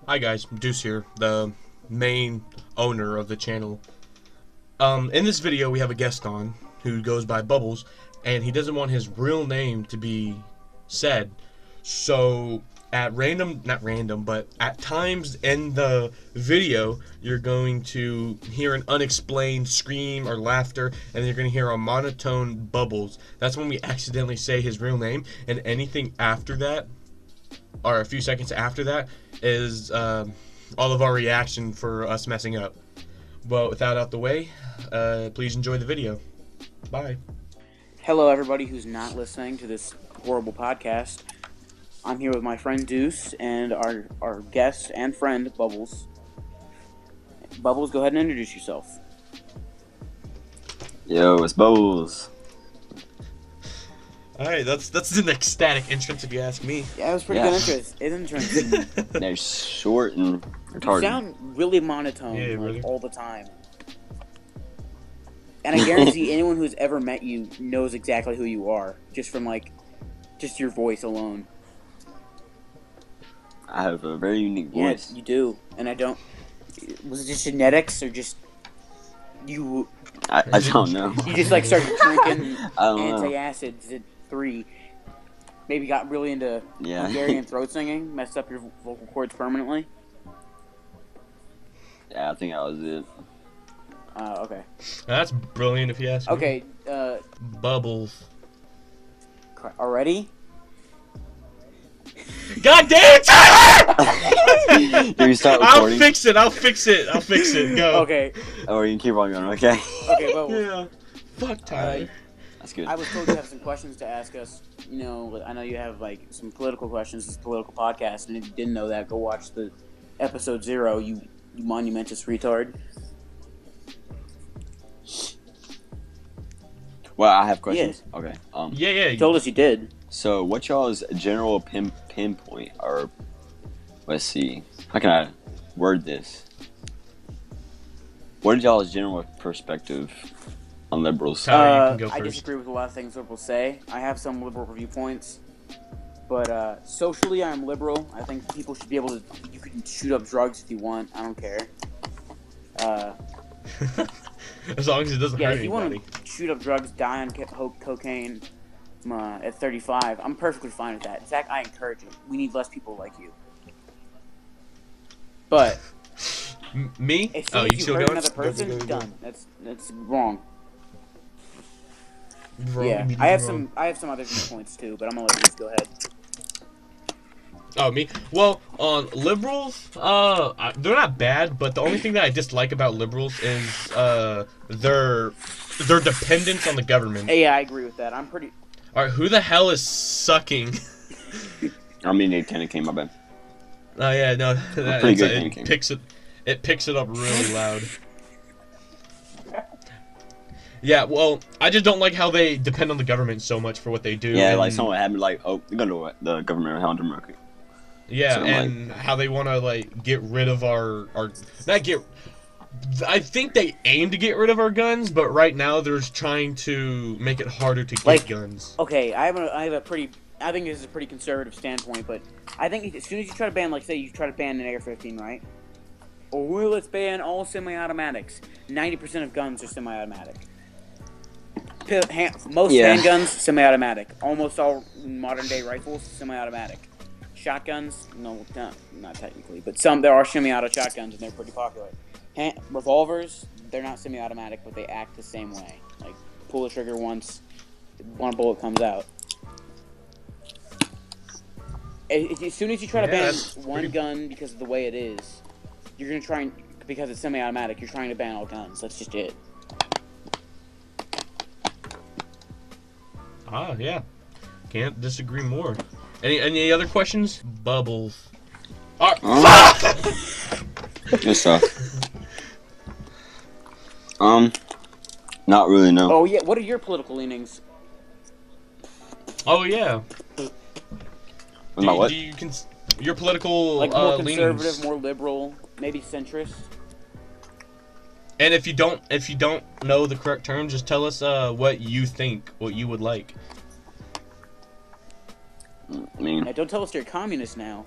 Hi guys, Deuce here, the main owner of the channel. In this video we have a guest on who goes by Bubbles, and he doesn't want his real name to be said. So at at times in the video you're going to hear an unexplained scream or laughter, and you're going to hear a monotone bubbles. That's when we accidentally say his real name, and anything after that, or a few seconds after that, is all of our reaction for us messing up. But without out the way, please enjoy the video. Bye. Hello, everybody who's not listening to this horrible podcast. I'm here with my friend Deuce and our guest and friend Bubbles. Bubbles, go ahead and introduce yourself. Yo, it's Bubbles. Alright, that's an ecstatic entrance if you ask me. Yeah, it was pretty good entrance. They're short and You retarded. sound really monotone really. all the time. And I guarantee anyone who's ever met you knows exactly who you are, just from just your voice alone. I have a very unique Yes, voice. you do. And I don't. Was it just genetics or just you? I don't know. You just started drinking I don't know. antacids at 3. Maybe got really into Yeah. Hungarian throat singing, messed up your vocal cords permanently. Yeah, I think that was it. Okay. That's brilliant if you ask me. Okay. Bubbles. Already? God damn it, Tyler! Do you start I'll recording? fix it. Go. Okay. Or you can keep on going, okay? Okay. Well, Yeah. Fuck Tyler. That's good. I was told you have some questions to ask us. You know, I know you have some political questions. It's a political podcast, and if you didn't know that, go watch the episode 0. You monumentous retard. Well, I have questions. Okay. Yeah. You told us you did. So, what y'all's general pinpoint, or let's see, how can I word this? What is y'all's general perspective on liberals? Tyler, you can go I first. disagree with a lot of things liberals say. I have some liberal viewpoints, but socially, I'm liberal. I think people should be able to. You can shoot up drugs if you want. I don't care. As long as it doesn't Yeah, hurt if you anybody. want to shoot up drugs, die on cocaine at 35, I'm perfectly fine with that. In fact, I encourage it. We need less people like you. But Me? as soon Oh, as you you still hurt going? another person, Go. done. That's wrong. Wrong, Yeah, immediately I have wrong. some other viewpoints too, but I'm gonna let you just go ahead. Oh, me? Well, on liberals, they're not bad, but the only thing that I dislike about liberals is their dependence on the government. Hey, yeah, I agree with that. I'm pretty. All right, who the hell is sucking? I mean, it kind of came, my bad. Oh yeah, no, pretty good thinking. It picks it up really loud. Yeah, well, I just don't like how they depend on the government so much for what they do. Yeah, and, like someone had me like, oh, you're gonna do the government around America. Yeah, So, and how they want to get rid of our not get. I think they aim to get rid of our guns, but right now they're just trying to make it harder to get guns. Okay, I have a pretty. I think this is a pretty conservative standpoint, but I think as soon as you try to ban, say you try to ban an AR-15, right? Or well, let's ban all semi-automatics. 90% of guns are semi-automatic. Most Yeah. handguns, semi-automatic. Almost all modern-day rifles, semi-automatic. Shotguns, no, not technically, but there are semi-auto shotguns, and they're pretty popular. Revolvers, they're not semi-automatic, but they act the same way. Like, pull the trigger once, one bullet comes out. As soon as you try to ban one gun because of the way it is, you're going to try and, because it's semi-automatic, you're trying to ban all guns. That's just it. Ah, yeah, can't disagree more. Any other questions? Bubbles. Good stuff. Not really, no. Oh, yeah, what are your political leanings? Oh yeah. About what? Do you your political Like, more leanings? conservative, more liberal, maybe centrist? And if you don't know the correct term, just tell us what you think, what you would like. I mean, Hey, don't tell us you're a communist now.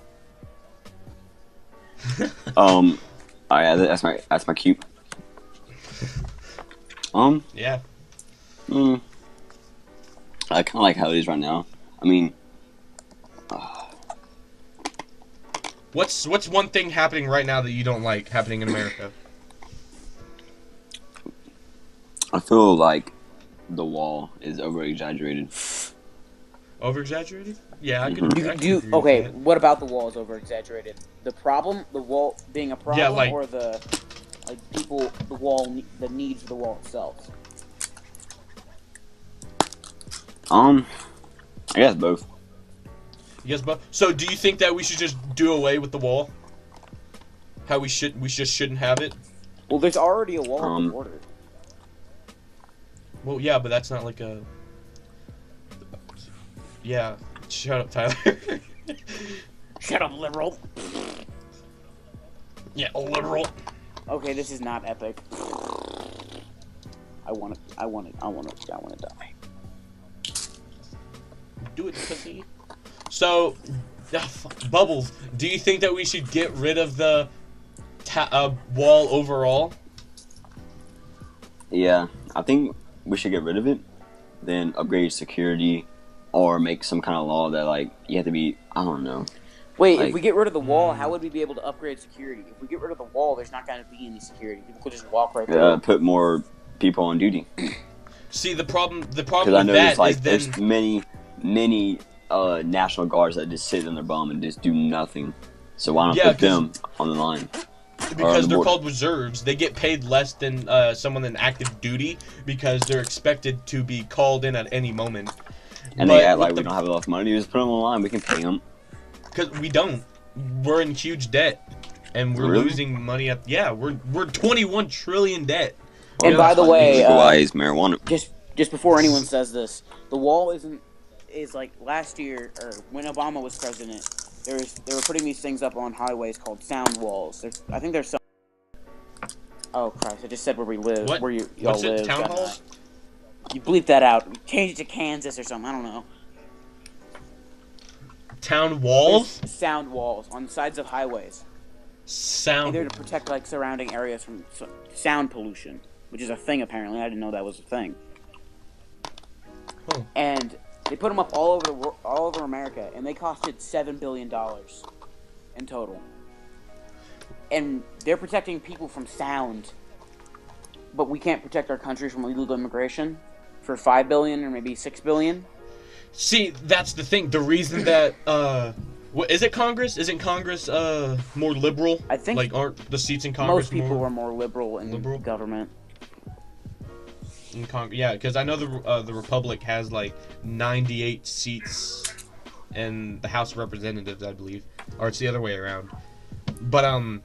Oh yeah, that's my cute. Yeah. I kind of like how it is right now. I mean, What's one thing happening right now that you don't like happening in America? I feel like the wall is over exaggerated. Over exaggerated? Yeah, I Mhm. could. Do, I could do agree with okay. that. What about the wall is over exaggerated? The problem, the wall being a problem, like- or the people, the wall, the needs of the wall itself. I guess both. Yes, but so do you think that we should just do away with the wall? How we just shouldn't have it? Well, there's already a wall at the border. Well, yeah, but that's not like a. Yeah, shut up, Tyler. Shut up, liberal. Yeah, a liberal. Okay, this is not epic. I want to die. Do it, pussy. So, Bubbles, do you think that we should get rid of the wall overall? Yeah, I think we should get rid of it, then upgrade security, or make some kind of law that like you have to be. I don't know. Wait, Like- if we get rid of the wall, how would we be able to upgrade security? If we get rid of the wall, there's not going to be any security. People could just walk right through. Put more people on duty. See, the problem Because I with know that there's is there's then many National Guards that just sit in their bum and just do nothing. So why not Yeah, put them on the line? because the they're border. called reserves. They get paid less than someone in active duty because they're expected to be called in at any moment. And But they act with like we don't have enough money. Just put them on the line. We can pay them. Because we don't. We're in huge debt, and we're Really? losing money at. Yeah, we're 21 trillion debt. And by the way, legalize marijuana. just before anyone says this, the wall is like last year or when Obama was president. They were putting these things up on highways called sound walls. I think there's some. Oh Christ! I just said where we live. What? Where y'all What's live. it? Town didn't I? halls? You bleep that out. Change it to Kansas or something. I don't know. Town walls? There's sound walls on the sides of highways. Sound. And they're to protect like surrounding areas from sound pollution, which is a thing apparently. I didn't know that was a thing. Huh. And they put them up all over America, and they costed $7 billion in total. And they're protecting people from sound, but we can't protect our country from illegal immigration for $5 billion or maybe $6 billion. See, that's the thing. The reason that what is it? Congress? Isn't Congress more liberal? I think like aren't the seats in Congress most people more are more liberal in government. in Congress? Yeah, because I know the Republic has like 98 seats in the House of Representatives, I believe, or it's the other way around. But I'm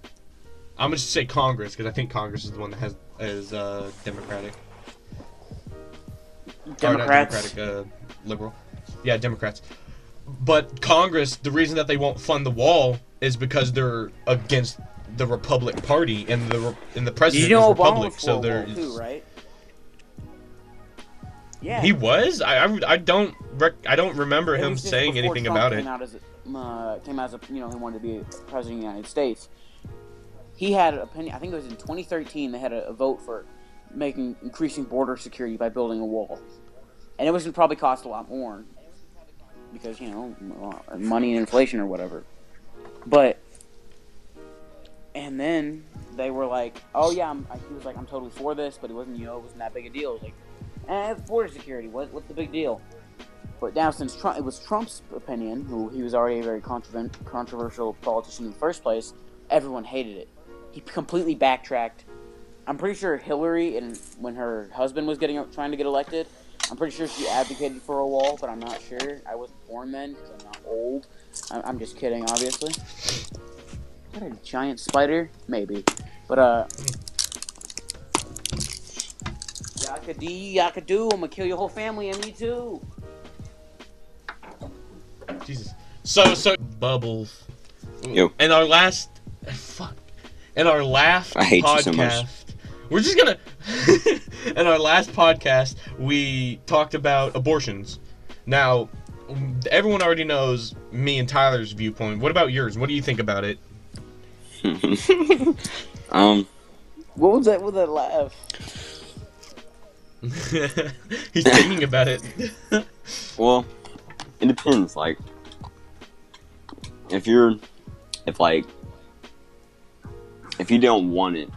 gonna just say Congress because I think Congress is the one that is Democratic. Or not Democrats. Democratic, liberal. Yeah, Democrats. But Congress, the reason that they won't fund the wall is because they're against the Republic Party and the president You know is Obama Republic, was so for there a wall too, right? Yeah. He was. I don't remember It him was just saying before anything Trump about came it. out as came as a he wanted to be president of the United States. He had an opinion. I think it was in 2013. They had a vote for increasing border security by building a wall, and it was probably cost a lot more because money and inflation or whatever. But and then they were like, "Oh yeah," he was like, "I'm totally for this," but it wasn't it wasn't that big a deal. It was like, it's border security. What's the big deal? But now, since it was Trump's opinion, who he was already a very controversial politician in the first place, everyone hated it. He completely backtracked. I'm pretty sure Hillary, when her husband was trying to get elected, I'm pretty sure she advocated for a wall, but I'm not sure. I wasn't born then because I'm not old. I'm just kidding, obviously. Is that a giant spider? Maybe. But, Yakadoo, I'm gonna kill your whole family and me too. Jesus. So Bubbles. Yo. In our last I hate you podcast, so much. we're just gonna. In our last podcast, we talked about abortions. Now, everyone already knows me and Tyler's viewpoint. What about yours? What do you think about it? What was that? What was that laugh? He's thinking about it. Well, it depends. Like, if you don't want it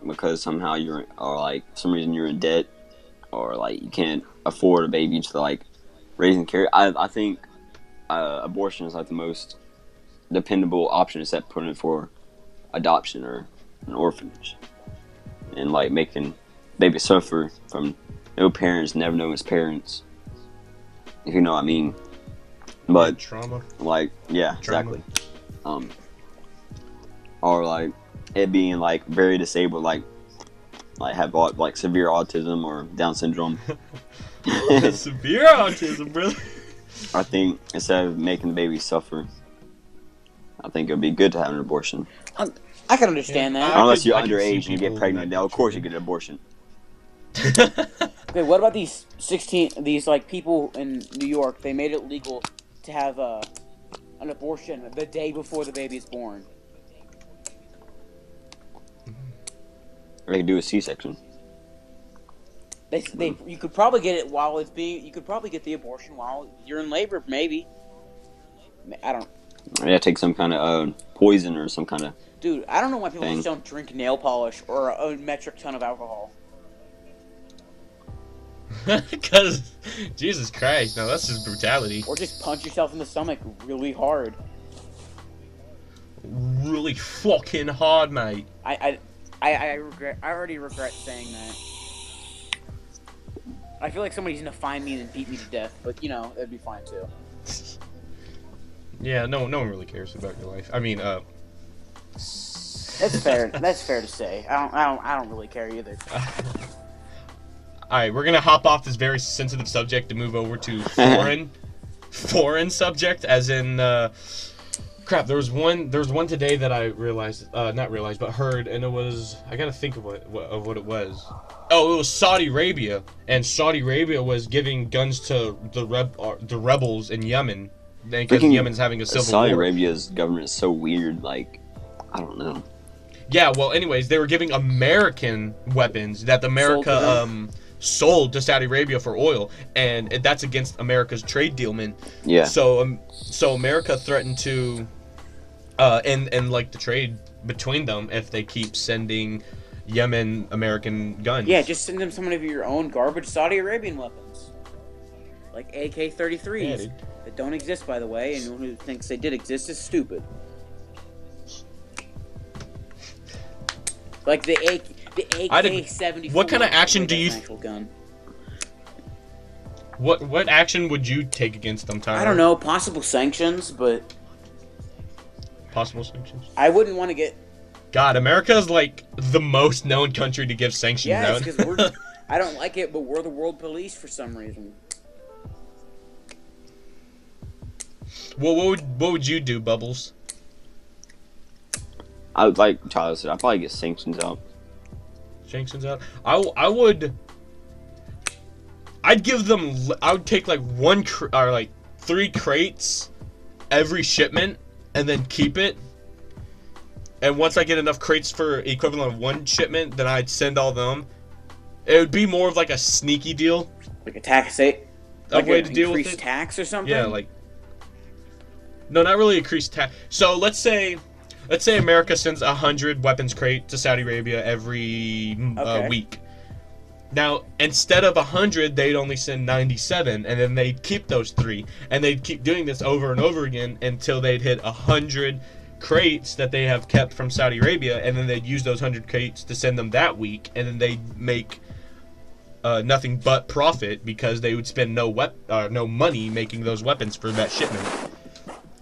because somehow or like for some reason you're in debt, or like you can't afford a baby to like raise and carry, I think abortion is like the most dependable option, except putting it for adoption or an orphanage, and like making baby suffer from no parents, never knowing his parents, if you know what I mean. But Trauma. like, yeah, Trauma. exactly. Or like it being like very disabled, like have like severe autism or Down syndrome. Severe autism, really? I think instead of making the baby suffer, I think it would be good to have an abortion. I can understand that. Unless you're I could see underage and you get people pregnant, that now of course you get an abortion. Okay, what about these like people in New York? They made it legal to have an abortion the day before the baby is born. Or they could do a C-section. You could probably get it while it's being. You could probably get the abortion while you're in labor, maybe. I don't. Yeah, take some kind of poison or some kind of. Dude, I don't know why people Thing. just don't drink nail polish or a metric ton of alcohol. Because, Jesus Christ, no, that's just brutality. Or just punch yourself in the stomach really hard. Really fucking hard, mate. I already regret saying that. I feel like somebody's gonna find me and beat me to death, but you know, that'd be fine too. Yeah, no one really cares about your life. I mean, That's fair. That's fair to say. I don't really care either. Alright, we're gonna hop off this very sensitive subject to move over to foreign subject, as in, crap, there was one today that I heard, and it was, I gotta think of what it was. Oh, it was Saudi Arabia, and Saudi Arabia was giving guns to the rebels in Yemen, because Yemen's having a civil Saudi war. Arabia's government is so weird, like, I don't know. Yeah, well, anyways, they were giving American weapons that America sold to Saudi Arabia for oil, and that's against America's trade deal, man. Yeah. So America threatened to end like the trade between them if they keep sending Yemen American guns. Yeah, just send them some of your own garbage Saudi Arabian weapons, like AK-33s Yeah, dude. that don't exist, by the way, and anyone who thinks they did exist is stupid. Like the AK-74. What kind of action do you? That's an actual gun. What action would you take against them, Tyler? I don't know, possible sanctions, but Possible sanctions. I wouldn't want to get. God, America is like the most known country to give sanctions Yeah, out. it's because I don't like it, but we're the world police for some reason. Well, what would you do, Bubbles? I would, like Tyler said, I'd probably get sanctions out. Sanctions out. I'd give them. I would take like or like 3 crates every shipment, and then keep it. And once I get enough crates for equivalent of 1 shipment, then I'd send all them. It would be more of like a sneaky deal. Like a tax rate, Like way to deal with increased it. tax or something. Yeah, like. No, not really increased tax. So let's say America sends 100 weapons crate to Saudi Arabia every week. Now, instead of 100, they'd only send 97, and then they'd keep those 3, and they'd keep doing this over and over again until they'd hit 100 crates that they have kept from Saudi Arabia, and then they'd use those 100 crates to send them that week, and then they'd make nothing but profit because they would spend no money making those weapons for that shipment.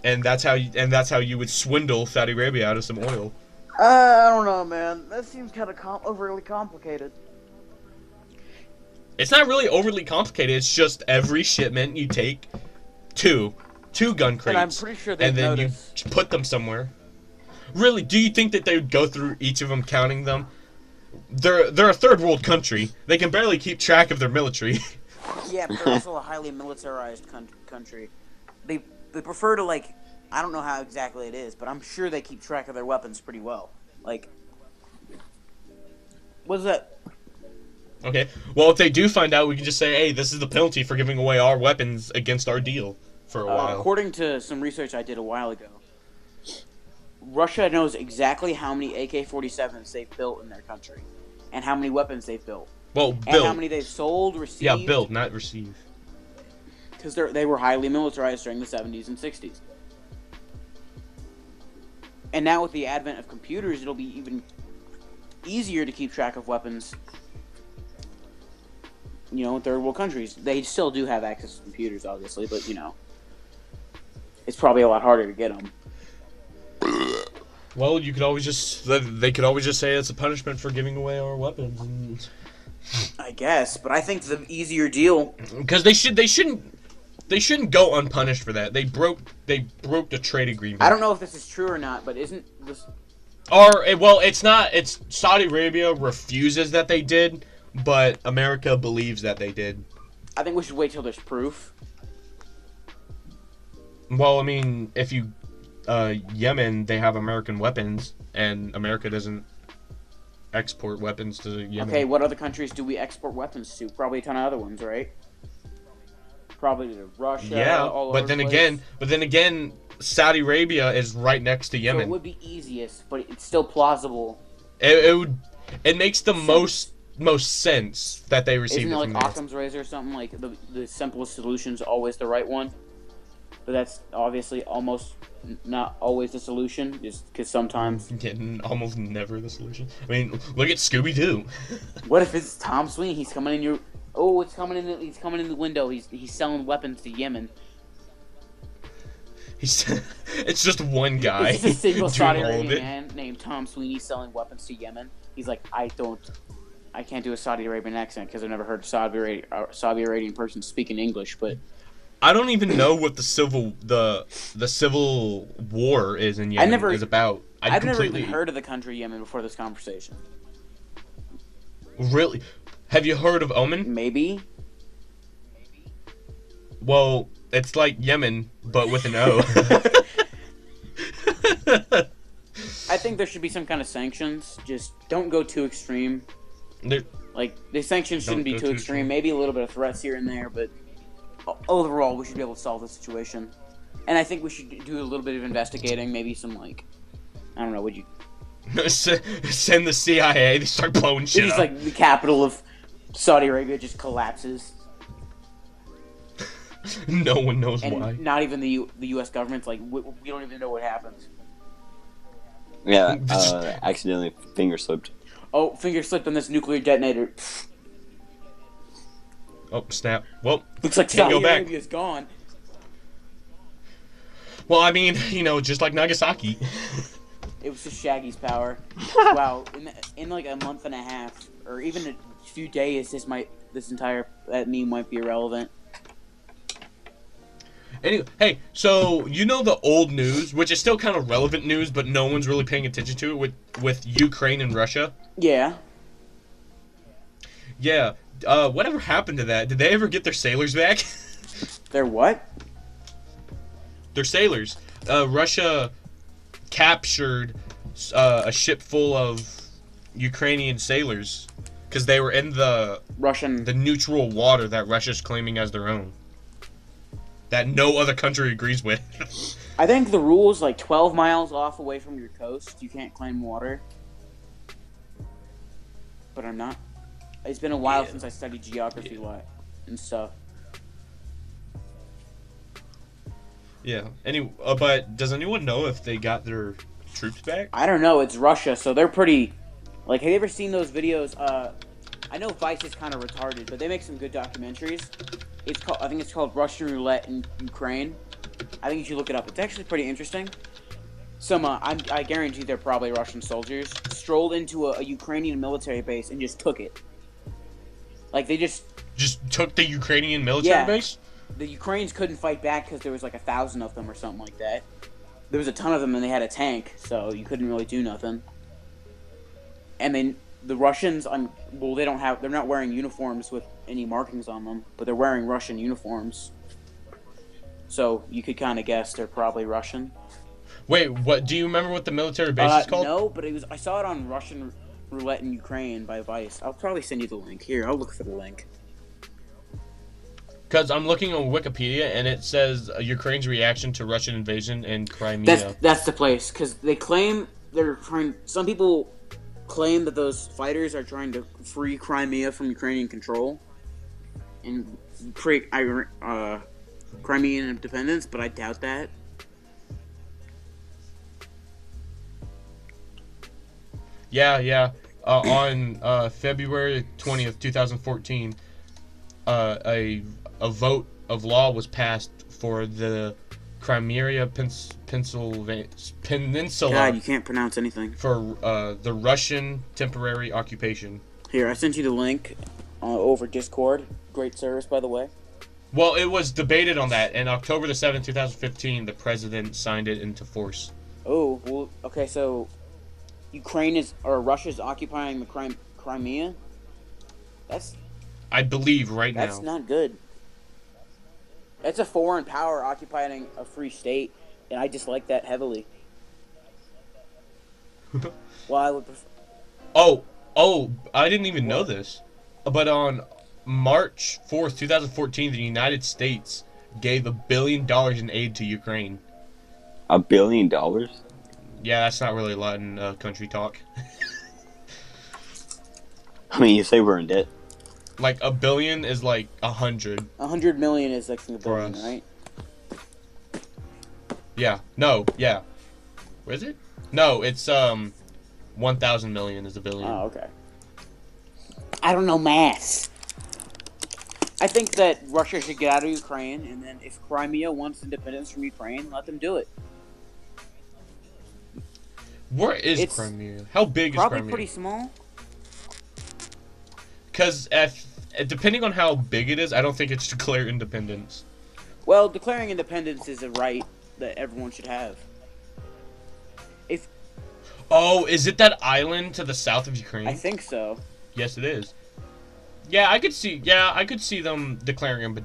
And that's how you would swindle Saudi Arabia out of some oil. I don't know, man. That seems kind of overly complicated. It's not really overly complicated. It's just every shipment you take two gun crates, And I'm pretty sure they'd and then notice. you put them somewhere. Really? Do you think that they would go through each of them, counting them? They're a third world country. They can barely keep track of their military. Yeah, but they're also a highly militarized country. They prefer to like I don't know how exactly it is, but I'm sure they keep track of their weapons pretty well. Like, what's that? Okay. Well, if they do find out, we can just say, hey, this is the penalty for giving away our weapons against our deal for a while. According to some research I did a while ago, Russia knows exactly how many AK-47s they've built in their country, and how many weapons they've built, Well, and built. how many they've sold, received. Yeah, built, not receive. Because they were highly militarized during the 70s and 60s. And now with the advent of computers, it'll be even easier to keep track of weapons. You know, in third world countries. They still do have access to computers, obviously, but, you know, it's probably a lot harder to get them. Well, you could always just... They could always just say it's a punishment for giving away our weapons. And... I guess, but I think the easier deal... Because they shouldn't go unpunished for that. They broke the trade agreement. I don't know if this is true or not, but isn't this... Well, it's not. It's Saudi Arabia refuses that they did, but America believes that they did. I think we should wait till there's proof. Well, I mean, if you... Yemen, they have American weapons, and America doesn't export weapons to Yemen. Okay, what other countries do we export weapons to? Probably a ton of other ones, right? Probably to Russia. Yeah, all but over then the place. again, Saudi Arabia is right next to So Yemen. it would be easiest, but it's still plausible. It makes the most sense that they receive Isn't it it from like there. Occam's razor or something? Like the simplest solution's always the right one. But that's obviously almost not always the solution, just because sometimes. Yeah, almost never the solution. I mean, look at Scooby-Doo. What if it's Tom Sweeney? He's coming in your. Oh, it's coming in. He's coming in the window. He's selling weapons to Yemen. It's just one guy. It's just a single doing Saudi all of Arabian it. man named Tom Sweeney selling weapons to Yemen. He's like, I can't do a Saudi Arabian accent because I've never heard a Saudi Arabian person speak in English. But I don't even know what the civil war is in Yemen is about. I've never even heard of the country Yemen before this conversation. Really? Have you heard of Oman? Maybe. Well, it's like Yemen, but with an O. I think there should be some kind of sanctions. Just don't go too extreme. There- Like, the sanctions shouldn't be go too too extreme. Maybe a little bit of threats here and there, but overall, we should be able to solve the situation. And I think we should do a little bit of investigating. Maybe some, like, I don't know, would you... Send the CIA. They start blowing shit It's up. like the capital of Saudi Arabia just collapses. No one knows And why. not even the U.S. government's like, we don't even know what happens. Yeah, accidentally finger slipped. Oh, finger slipped on this nuclear detonator. Oh, snap. Well, Looks like Can't Saudi go back. Arabia's gone. well, I mean, just like Nagasaki. It was just Shaggy's power. Wow, in like a month and a half, or even a few days, that meme might be irrelevant. Anyway, hey, so you know the old news, which is still kind of relevant news, but no one's really paying attention to it with Ukraine and Russia. Yeah. Yeah. Whatever happened to that? Did they ever get their sailors back? They're what? Their sailors. Russia captured a ship full of Ukrainian sailors because they were in the Russian. neutral water that Russia's claiming as their own. That no other country agrees with. I think the rule is like 12 miles off away from your coast, you can't claim water. But I'm not. It's been a while since I studied geography and stuff. Yeah. But does anyone know if they got their troops back? I don't know. It's Russia, so they're pretty. Like, have you ever seen those videos? I know Vice is kind of retarded, but they make some good documentaries. I think it's called Russian Roulette in Ukraine. I think you should look it up. It's actually pretty interesting. I guarantee they're probably Russian soldiers, strolled into a Ukrainian military base and just took it. Like, they just took the Ukrainian military base? The Ukrainians couldn't fight back because there was like 1,000 of them or something like that. There was a ton of them and they had a tank, so you couldn't really do nothing. And then the Russians, they're not wearing uniforms with any markings on them, but they're wearing Russian uniforms. So you could kind of guess they're probably Russian. Wait, what? Do you remember what the military base is called? No, but I saw it on Russian Roulette in Ukraine by Vice. I'll probably send you the link. Here, I'll look for the link. Because I'm looking on Wikipedia and it says Ukraine's reaction to Russian invasion in Crimea. That's the place, because they claim they're trying. Some people claim that those fighters are trying to free Crimea from Ukrainian control and create Crimean independence, but I doubt that. Yeah. On February 20th, 2014, a vote of law was passed for the Crimea Peninsula. God, you can't pronounce anything. For the Russian temporary occupation. Here, I sent you the link over Discord. Great service, by the way. Well, it was debated on that, and October the 7th, 2015, the president signed it into force. Oh, well, okay, so Russia's occupying the Crimea? I believe now. That's not good. That's a foreign power occupying a free state, and I dislike that heavily. Well, I would prefer... Oh, I didn't even know this. But on March 4th, 2014, the United States gave $1 billion in aid to Ukraine. $1 billion? Yeah, that's not really Latin country talk. I mean, you say we're in debt. Like, $1 billion is like 100. 100 million is like a billion, us. right? Yeah. No, yeah. Where is it? No, it's 1,000 million is $1 billion. Oh, okay. I don't know math. I think that Russia should get out of Ukraine, and then if Crimea wants independence from Ukraine, let them do it. Where is Crimea? How big is Crimea? Probably pretty small. Because depending on how big it is, I don't think it's declare independence. Well, declaring independence is a right that everyone should have. Oh, is it that island to the south of Ukraine? I think so. Yes, it is. Yeah, I could see them declaring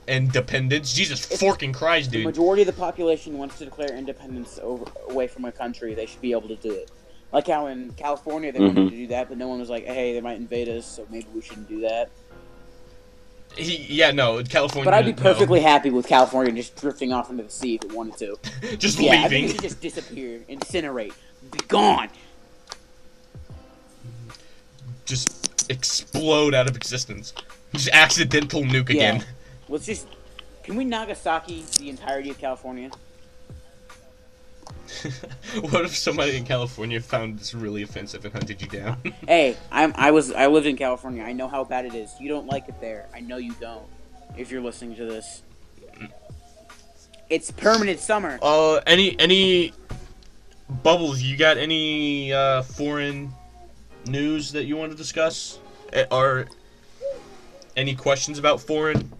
independence. Jesus fucking Christ, dude. The majority of the population wants to declare independence away from a country. They should be able to do it. Like how in California they wanted to do that, but no one was like, hey, they might invade us, so maybe we shouldn't do that. California. But I'd be perfectly happy with California just drifting off into the sea if it wanted to. Just leaving. I think it should just disappear, incinerate, be gone. Just explode out of existence. Just accidental nuke again. Can we Nagasaki the entirety of California? What if somebody in California found this really offensive and hunted you down? Hey, I lived in California. I know how bad it is. You don't like it there. I know you don't. If you're listening to this, it's permanent summer. Any Bubbles? You got any foreign news that you want to discuss, or any questions about foreign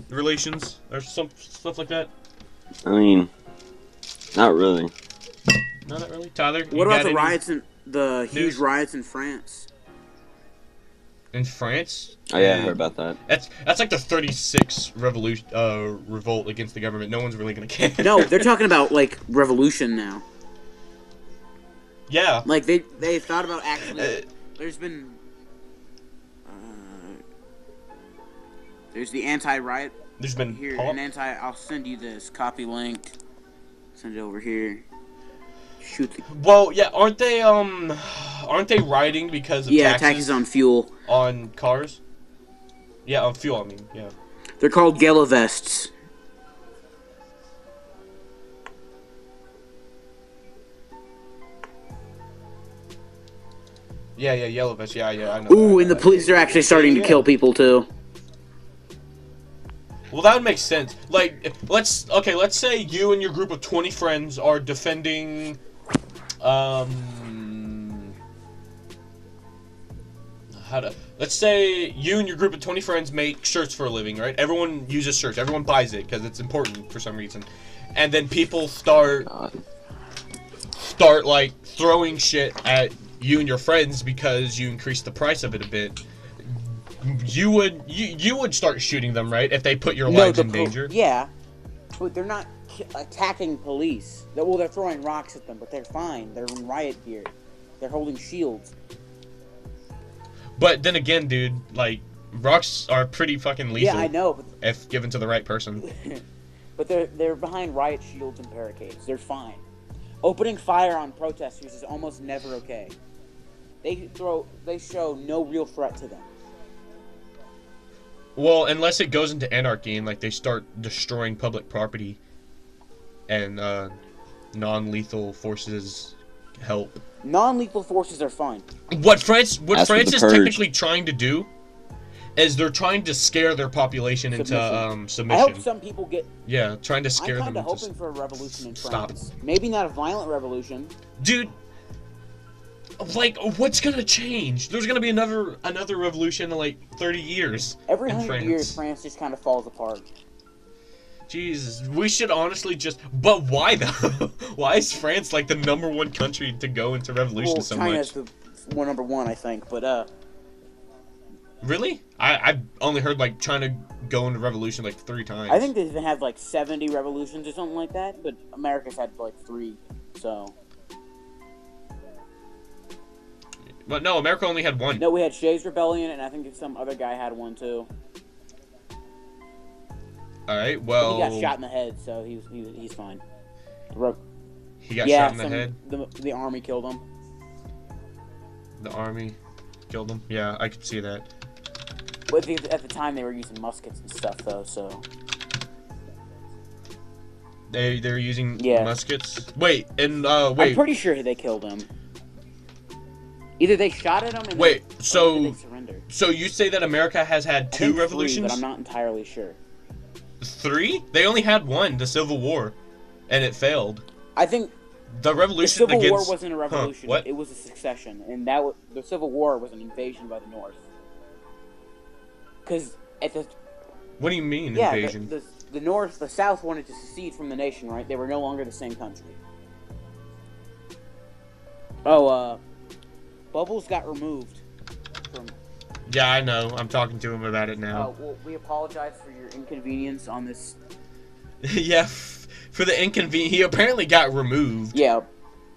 relations or stuff like that? I mean, not really. No, not really. Tyler, what about the huge riots in France? In France? Oh yeah, I heard about that. That's like the 36 revolt against the government. No one's really gonna care. No, they're talking about like revolution now. Yeah. Like they thought about actually. There's been. There's the anti-riot. There's been here an anti. I'll send you this copy link. Send it over here. Shoot. Well, yeah, aren't they rioting because of taxes on fuel on cars? Yeah, on fuel. I mean, yeah. They're called yellow vests. Yeah, yellow vests. Yeah, I know. Ooh, and the police are actually starting to kill people too. Well, that would make sense. Like, let's say you and your group of 20 friends are defending, let's say you and your group of 20 friends make shirts for a living, right? Everyone uses shirts. Everyone buys it because it's important for some reason. And then people start like throwing shit at you and your friends because you increased the price of it a bit. You would start shooting them, right? If they put your lives in danger. Yeah. But they're not attacking police. They're throwing rocks at them, but they're fine. They're in riot gear. They're holding shields. But then again, dude, like, rocks are pretty fucking lethal. Yeah, I know. But if given to the right person. but they're behind riot shields and barricades. They're fine. Opening fire on protesters is almost never okay. They show no real threat to them. Well, unless it goes into anarchy and like they start destroying public property, and non-lethal forces help. Non-lethal forces are fine. What France is Purge. technically trying to do is they're trying to scare their population into submission. I hope some people get. Yeah, trying to scare I'm them. kind of hoping for a revolution in Stop. France. Maybe not a violent revolution. Dude, like, what's gonna change? There's gonna be another revolution in like 30 years. Every in 100 years, France just kind of falls apart. Jesus, we should honestly just. But why though? Why is France like the #1 country to go into revolution Well, so China's much? the #1, I think. But Really? I've only heard like China go into revolution like 3 times. I think they've had like 70 revolutions or something like that. But America's had like 3, so. But no, America only had 1. No, we had Shays Rebellion, and I think some other guy had one too. All right, But well. he got shot in the head, so he's fine. He got shot in the head. The army killed him. The army killed him. Yeah, I could see that. But at the time, they were using muskets and stuff, though. So They're using Yeah. muskets. Wait, and I'm wait. pretty sure they killed him. Either they shot at him and Wait, or so they surrendered. so you say that America has had I 2 think revolutions? 3, but I'm not entirely sure. 3? They only had 1, the Civil War, and it failed. I think The the revolution Civil War against wasn't a revolution; what? it was a succession, and the Civil War was an invasion by the North. Because at the What do you mean yeah, invasion? the North, the South wanted to secede from the nation, right? They were no longer the same country. Oh, Bubbles got removed from. Yeah, I know. I'm talking to him about it now. Well, we apologize for your inconvenience on this. Yeah, for the inconvenience. He apparently got removed. Yeah.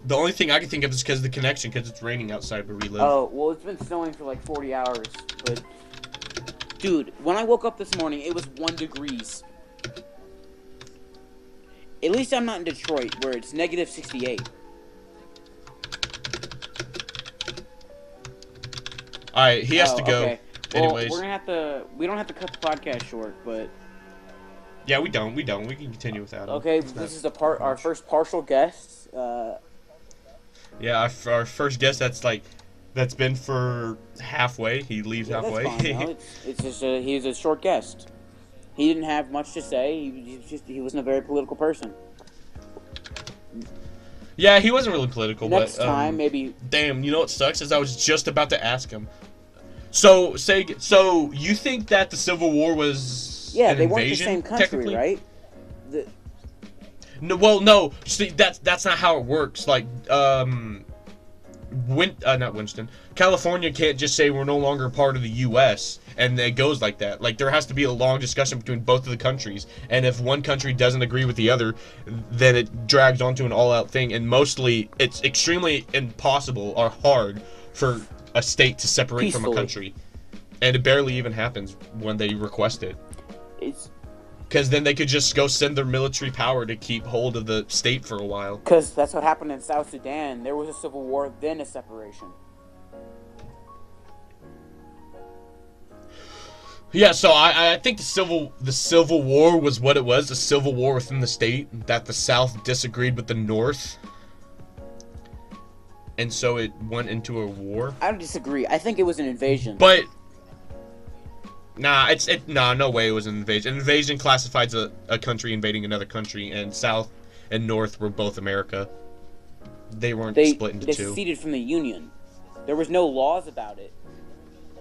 The only thing I can think of is because of the connection, because it's raining outside where we live. Oh, well, it's been snowing for like 40 hours, but. Dude, when I woke up this morning, it was 1 degrees. At least I'm not in Detroit, where it's -68. Alright, he has to go. Okay. Well, Anyways. we're gonna have to. We don't have to cut the podcast short, but Yeah, we don't. We can continue without him. okay. It's This not- is our first partial guest. Yeah, our first guest that's been for halfway. He leaves Yeah, halfway. that's fine. No, it's just he's a short guest. He didn't have much to say. He wasn't a very political person. Yeah, he wasn't really political. Next but, time, maybe. Damn, you know what sucks is I was just about to ask him. So you think that the Civil War was Yeah, an they weren't the invasion, same country, technically? right? No, well, no. See, that's not how it works. Like, not Winston. California can't just say we're no longer part of the U.S. and it goes like that. Like, there has to be a long discussion between both of the countries, and if one country doesn't agree with the other, then it drags onto an all-out thing. And mostly, it's extremely impossible or hard for a state to separate from a Peacefully. country, and it barely even happens when they request it. It's Because then they could just go send their military power to keep hold of the state for a while. because that's what happened in South Sudan. There was a civil war, then a separation. Yeah, so I think the Civil War was what it was, a civil war within the state, that the South disagreed with the North. And so it went into a war. I don't disagree. I think it was an invasion. But nah, no way it was an invasion. An invasion classifies a country invading another country, and South and North were both America. They weren't split into they two. seceded from the Union. There was no laws about it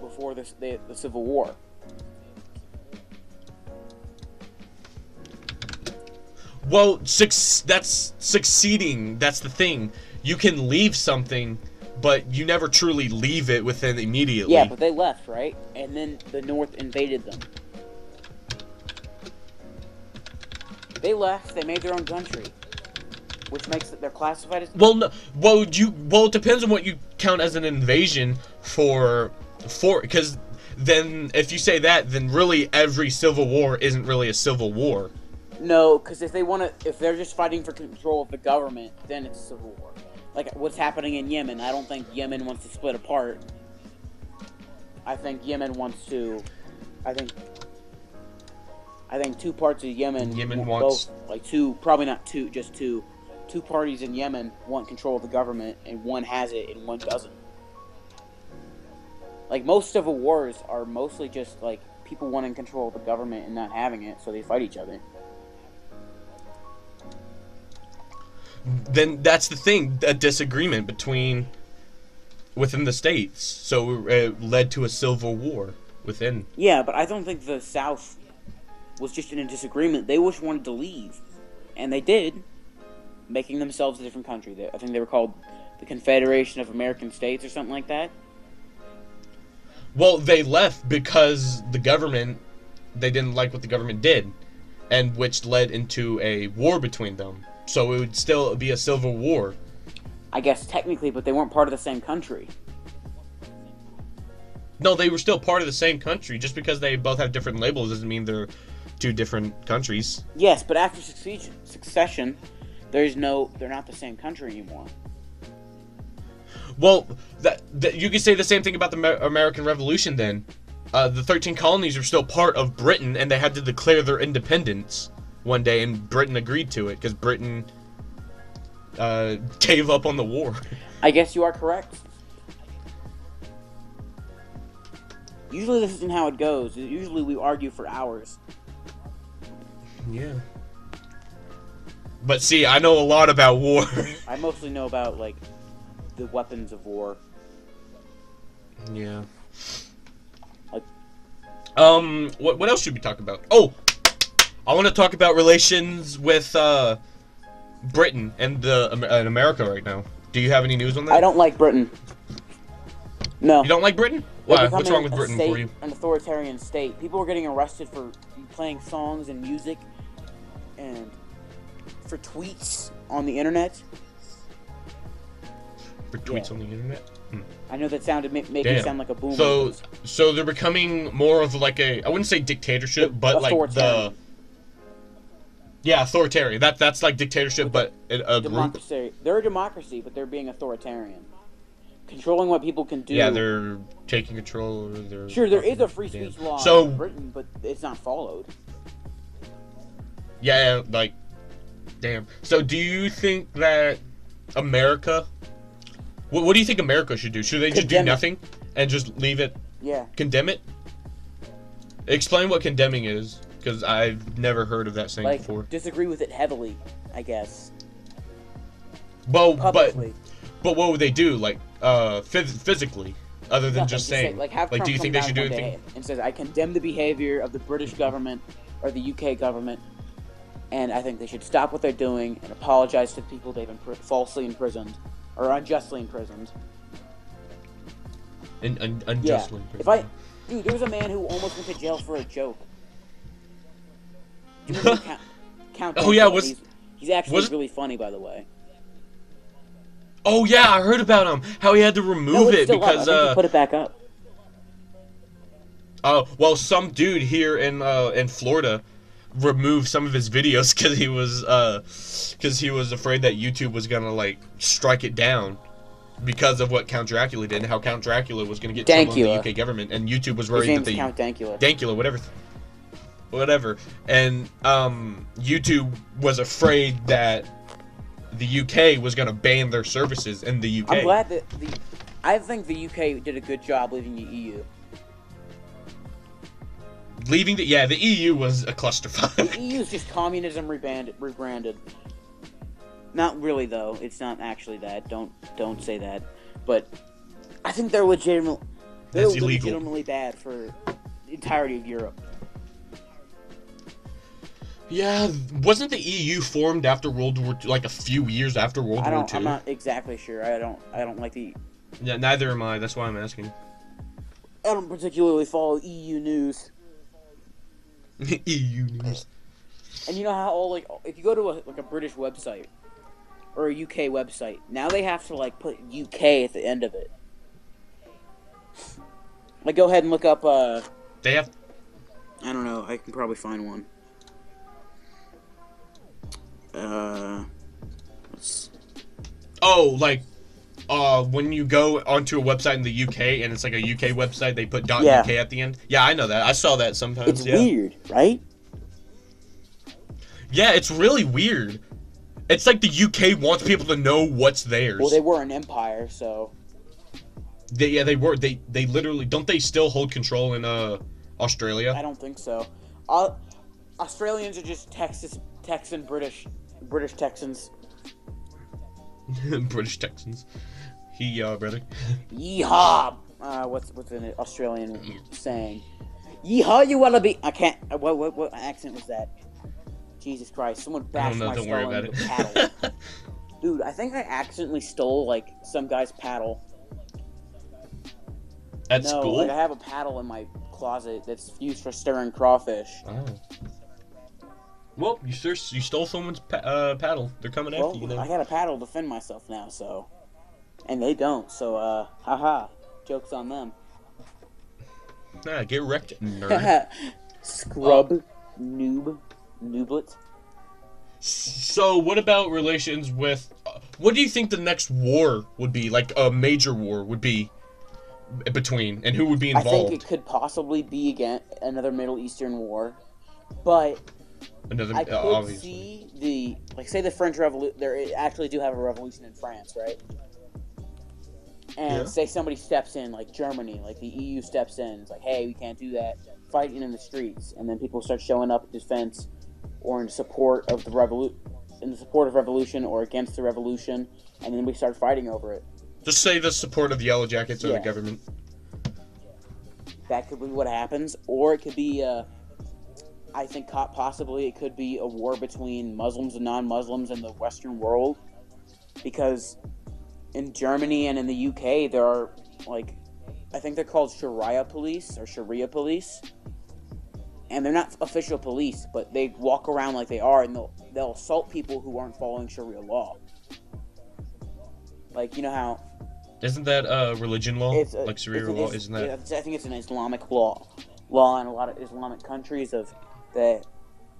before the Civil War. Well, that's succeeding. That's the thing. You can leave something, but you never truly leave it within immediately. Yeah, but they left, right? And then the North invaded them. They left. They made their own country, which makes it they're classified as. Well, no, well, it depends on what you count as an invasion for, because then if you say that, then really every civil war isn't really a civil war. No, because if they're just fighting for control of the government, then it's a civil war. Like what's happening in Yemen. I don't think Yemen wants to split apart. I think Yemen wants to. I think two parts of Yemen. Yemen wants both, like two, probably not two, just two. Two parties in Yemen want control of the government, and one has it and one doesn't. Like most civil wars are mostly just like people wanting control of the government and not having it, so they fight each other. Then that's the thing, a disagreement within the states, so it led to a civil war within. Yeah, but I don't think the South was just in a disagreement. They just wanted to leave, and they did, making themselves a different country. I think they were called the Confederation of American States or something like that. Well, they left because the government, they didn't like what the government did, and which led into a war between them. So it would still be a civil war. I guess technically, but they weren't part of the same country. No, they were still part of the same country. Just because they both have different labels doesn't mean they're two different countries. Yes, but after succession, they're not the same country anymore. Well, that you could say the same thing about the American Revolution then. The 13 colonies are still part of Britain, and they had to declare their independence one day, and Britain agreed to it because Britain gave up on the war. I guess you are correct. Usually this isn't how it goes. Usually we argue for hours. Yeah. But see, I know a lot about war. I mostly know about, like, the weapons of war. Yeah. Like, what else should we talk about? Oh! I want to talk about relations with, Britain and and America right now. Do you have any news on that? I don't like Britain. No. You don't like Britain? Why? What's wrong with Britain for you? An authoritarian state. People are getting arrested for playing songs and music and for tweets on the internet. For tweets on the internet? I know that sounded make me sound like a boomer. So they're becoming more of like I wouldn't say dictatorship, but like authoritarian. That's like dictatorship, but a democracy. group. They're a democracy, but they're being authoritarian, controlling what people can do. Yeah, they're taking control. Sure, there is a free speech law in Britain, but it's not followed. Yeah, like, damn. So, do you think that America? What do you think America should do? Should they just do nothing and just leave it? Yeah. Condemn it. Explain what condemning is. Because I've never heard of that saying before. Disagree with it heavily, I guess. Well, publicly. but what would they do, like, physically, other than just saying? Like, have Trump do you think they should do anything? And says, I condemn the behavior of the British government or the UK government, and I think they should stop what they're doing and apologize to the people they've falsely imprisoned or unjustly imprisoned. Unjustly imprisoned. Dude, there was a man who almost went to jail for a joke. Do you remember Count Oh yeah, he's actually really funny, by the way. Oh yeah, I heard about him. How he had to remove it because I think he put it back up. Oh well, some dude here in Florida removed some of his videos because he was afraid that YouTube was gonna like strike it down because of what Count Dracula did and how Count Dracula was gonna get trouble in the UK government, and YouTube was worried that Count Dankula. Dankula, whatever, and YouTube was afraid that the UK was gonna ban their services in the UK. I'm glad that I think the UK did a good job leaving the EU. The EU was a clusterfuck. The EU is just communism rebranded. Not really though. It's not actually that. Don't say that. But I think they're legitimately bad for the entirety of Europe. Yeah, wasn't the EU formed after World War II, like a few years after World War II? I'm not exactly sure. I don't like the. Yeah, neither am I. That's why I'm asking. I don't particularly follow EU news. EU news. And you know how all like if you go to a British website or a UK website, now they have to like put UK at the end of it. Like go ahead and look up They have. I don't know, I can probably find one. Let's... Oh, like, when you go onto a website in the UK and it's like a UK website, they put Yeah. .uk at the end. Yeah, I know that. I saw that sometimes. It's yeah. weird, right? Yeah, it's really weird. It's like the UK wants people to know what's theirs. Well, they were an empire, so They were. They literally don't. They still hold control in I Australia. don't think so. Australians are just Texan British Texans. British Texans. Brother. Yeehaw! What's an Australian saying? Yeehaw, you wallaby! I can't. What accent was that? Jesus Christ! Someone I bashed don't know. my Don't worry skull about into a it. paddle. Dude, I think I accidentally stole like some guy's paddle. At No, school. like I have a paddle in my closet that's used for stirring crawfish. Oh. Well, you stole someone's paddle. They're coming Well, after you now. I got a paddle to defend myself now, so. And they don't, so, haha. Joke's on them. Nah, get wrecked, nerd. Scrub. Nooblet. So, what about relations with... what do you think the next war would be? Like, a major war would be between? And who would be I involved? think it could possibly be, again, another Middle Eastern war. But Another, I could obviously. see like, say the French Revolution... They actually do have a revolution in France, right? And Yeah. say somebody steps in, like Germany, like the EU steps in. It's like, hey, we can't do that. Fighting in the streets. And then people start showing up in defense or in support of the revolution or against the revolution, and then we start fighting over it. Just say the support of the Yellow Jackets or the Yeah. government. That could be what happens, or it could be, I think possibly it could be a war between Muslims and non-Muslims in the Western world, because in Germany and in the UK there are, like, I think they're called Sharia police, and they're not official police, but they walk around like they are, and they'll assault people who aren't following Sharia law. Like, you know how Isn't that religion law? it's Like Sharia law? Isn't that? I think it's an Islamic law in a lot of Islamic countries of that.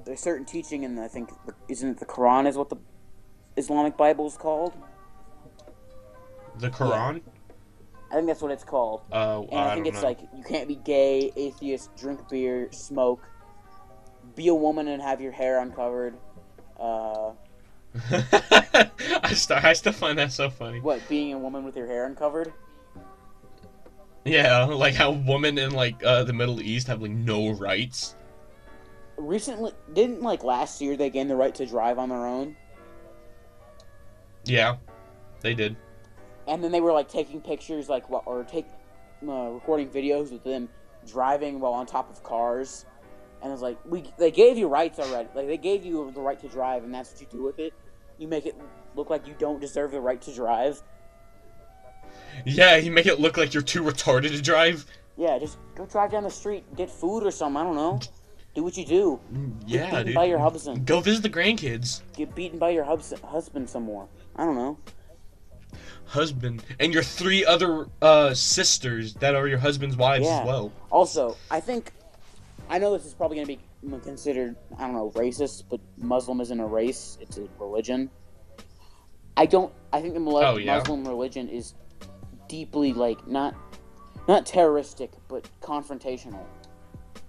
There's certain teaching in I think isn't it the Quran is what the Islamic Bible is called? The Quran? I think that's what it's called. And I think don't it's know. like you can't be gay, atheist, drink beer, smoke, be a woman and have your hair uncovered. I still find that so funny. What, being a woman with your hair uncovered? Yeah, like how women in like the Middle East have like no rights. Recently, didn't like last year they gained the right to drive on their own? Yeah, they did. And then they were like taking pictures, like recording videos with them driving while on top of cars. And it's like they gave you rights already. Like they gave you the right to drive, and that's what you do with it. You make it look like you don't deserve the right to drive. Yeah, you make it look like you're too retarded to drive. Yeah, just go drive down the street, get food or something. I don't know. Do what you do. Yeah, Get beaten dude. by your husband. Go visit the grandkids. Get beaten by your husband some more. I don't know. Husband and your 3 other sisters that are your husband's wives Yeah. as well. Also, I know this is probably going to be considered, I don't know, racist, but Muslim isn't a race, it's a religion. I think the Muslim religion is deeply, like, not terroristic, but confrontational.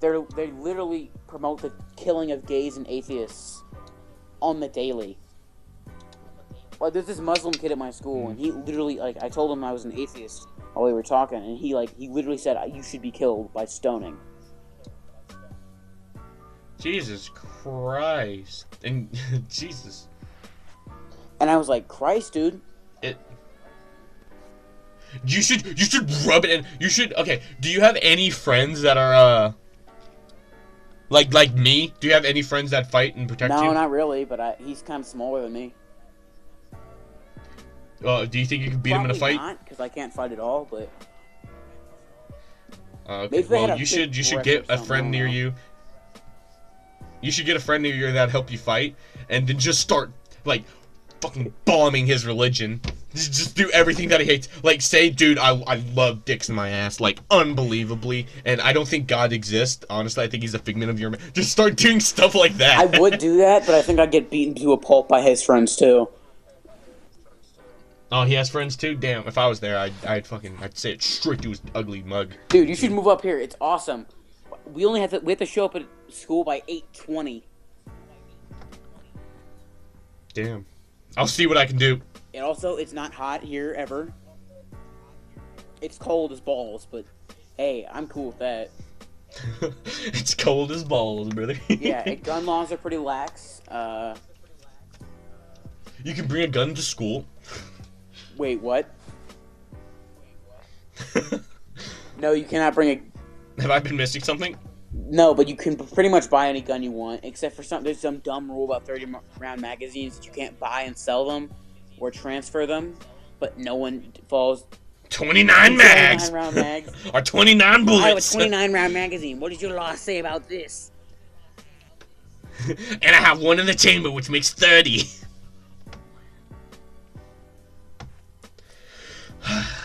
They literally promote the killing of gays and atheists on the daily. Like, there's this Muslim kid at my school, and he literally, like, I told him I was an atheist while we were talking, and he literally said, you should be killed by stoning. Jesus Christ. And Jesus. And I was like, Christ, dude. You should rub it in. Okay, do you have any friends that are like me? Do you have any friends that fight and protect you? No, not really, but he's kind of smaller than me. Do you think you could beat him in a fight? Probably not, because I can't fight at all, but... Okay. Maybe they had Well, a you should big get breath or a friend something, I near don't you. You should get a friend of yours that help you fight, and then just start like fucking bombing his religion. Just do everything that he hates. Like, say, dude, I love dicks in my ass, like, unbelievably, and I don't think God exists. Honestly, I think he's a figment of your... Just start doing stuff like that. I would do that, but I think I'd get beaten to a pulp by his friends, too. Oh, he has friends, too? Damn, if I was there, I'd say it straight to his ugly mug. Dude, you should move up here. It's awesome. We have to show up at school by 8:20. Damn. I'll see what I can do. And also, it's not hot here ever. It's cold as balls, but hey, I'm cool with that. It's cold as balls, brother. Yeah, gun laws are pretty lax. You can bring a gun to school. Wait, what? No, you cannot bring a... Have I been missing something? No, but you can pretty much buy any gun you want, except for there's some dumb rule about 30-round magazines that you can't buy and sell them or transfer them, but no one follows... 29 mags! 29-round mags. Or 29 bullets! I have a 29-round magazine. What does your law say about this? And I have one in the chamber, which makes 30.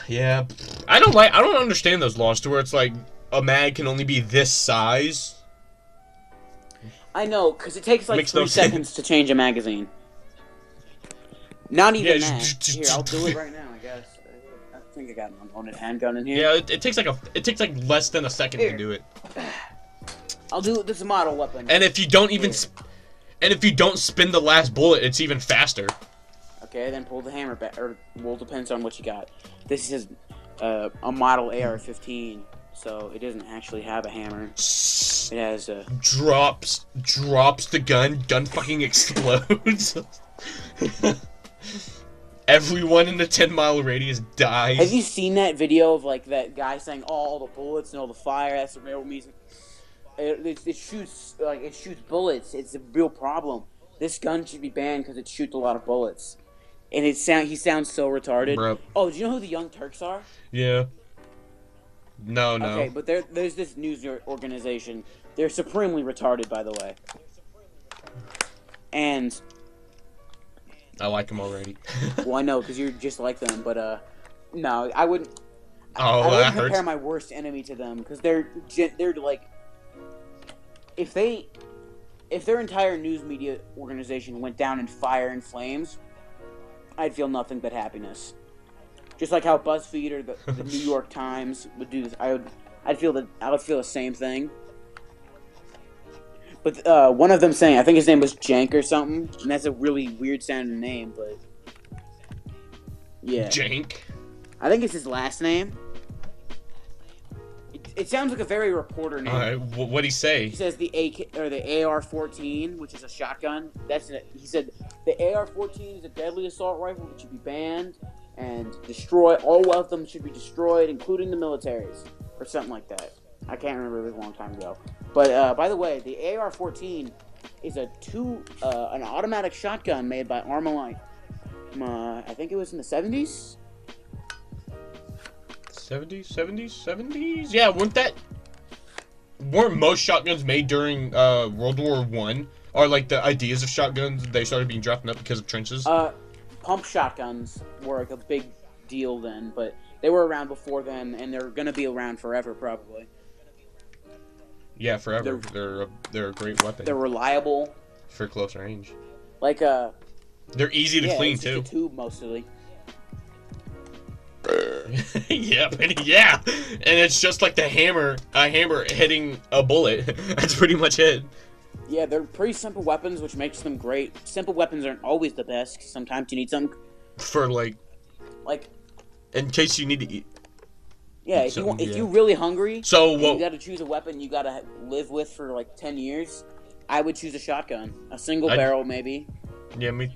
Yeah, I don't understand those laws to where it's like a mag can only be this size. I know, because it takes like Makes 3 no seconds to change a magazine. Not even Yeah, that. Here, I'll do it right now, I guess. I think I got an unloaded handgun in here. Yeah, it takes like less than a second to do it. I'll do this model weapon. And if you don't even, and if you don't spin the last bullet, it's even faster. Okay, then pull the hammer back, or well, depends on what you got. This is a model AR-15, so it doesn't actually have a hammer. It has a... Drops the gun fucking explodes. Everyone in the 10-mile radius dies. Have you seen that video of like that guy saying, "Oh, all the bullets and all the fire"? That's the real reason. It shoots bullets. It's a real problem. This gun should be banned because it shoots a lot of bullets. And he sounds so retarded. Bruh. Oh, do you know who the Young Turks are? Yeah. No. Okay, but there's this news organization. They're supremely retarded, by the way. And I like him already. well, I know because you're just like them, but no, I wouldn't. Oh, I that wouldn't hurts. compare my worst enemy to them because they're like, if their entire news media organization went down in fire and flames, I'd feel nothing but happiness. Just like how BuzzFeed or the New York Times would do this, I would feel the same thing. But one of them saying, I think his name was Jank or something, and that's a really weird sounding name, but yeah, Jank. I think it's his last name. It sounds like a very reporter name. Alright, what'd he say? He says the AR-14, which is a shotgun. He said the AR-14 is a deadly assault rifle that should be banned and destroy. All of them should be destroyed, including the militaries, or something like that. I can't remember. It was a long time ago. But by the way, the AR-14 is an automatic shotgun made by Armalite. I think it was in the 70s. 70s? Yeah, weren't most shotguns made during World War I? Or like the ideas of shotguns, they started being drafted up because of trenches? Pump shotguns were like a big deal then, but they were around before then, and they're gonna be around forever probably. Yeah, forever. They're a great weapon. They're reliable. For close range. Like they're easy to clean it's too. Just a tube mostly. Yeah, and it's just like a hammer hitting a bullet. That's pretty much it. Yeah, they're pretty simple weapons, which makes them great. Simple weapons aren't always the best. Sometimes you need something For like in case you need to eat. Yeah, if you're really hungry, so and you got to choose a weapon you got to live with for like 10 years. I would choose a shotgun, a single barrel maybe. Yeah, me.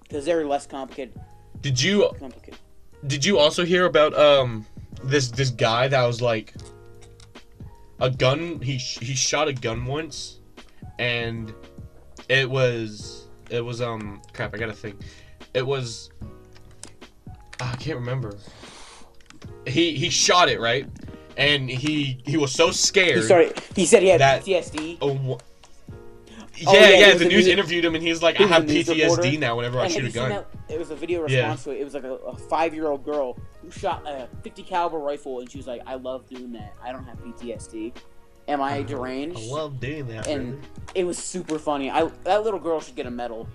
Because they're less complicated. Did you also hear about this guy that was like a gun? He shot a gun once, and it was crap. I gotta think. It was I can't remember. He shot it, right, and he was so scared. He said he had PTSD. Oh, Yeah, he yeah. was The a news news- interviewed him, and he's like, he "I was a have news PTSD reporter. now whenever I And shoot a have you seen gun." that? It was a video response to it. It was like a 5-year-old girl who shot a 50 caliber rifle, and she was like, "I love doing that. I don't have PTSD. Am I deranged?" I love doing that. And brother. it was super funny. That little girl should get a medal.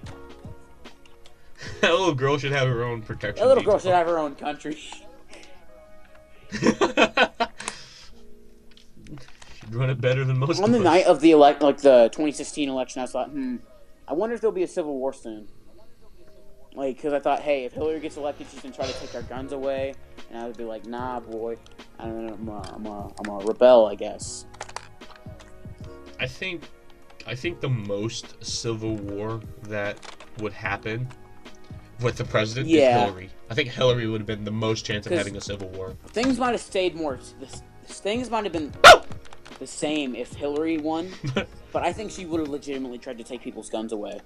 That little girl should have her own protection. That little girl should detail. have her own country. She'd run it better than most On of the us. night of the the 2016 election, I thought, I wonder if there'll be a civil war soon. Like, because I thought, hey, if Hillary gets elected, she's gonna try to take our guns away, and I would be like, nah, boy, I'm a rebel, I guess. I think the most civil war that would happen with the president is Yeah. Hillary. I think Hillary would have been the most chance of 'Cause- having a civil war. Things might have stayed more. Things might have been the same if Hillary won, but I think she would have legitimately tried to take people's guns away.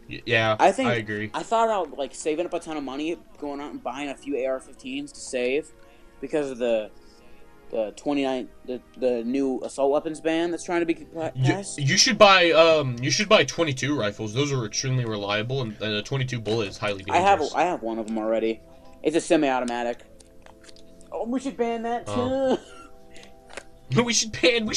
Yeah, I think I agree. I thought about like saving up a ton of money, going out and buying a few AR-15s to save, because of the new assault weapons ban that's trying to be passed. You should buy 22 rifles. Those are extremely reliable, and a 22 bullet is highly dangerous. I have one of them already. It's a semi-automatic. Oh, we should ban that too. Oh. We should ban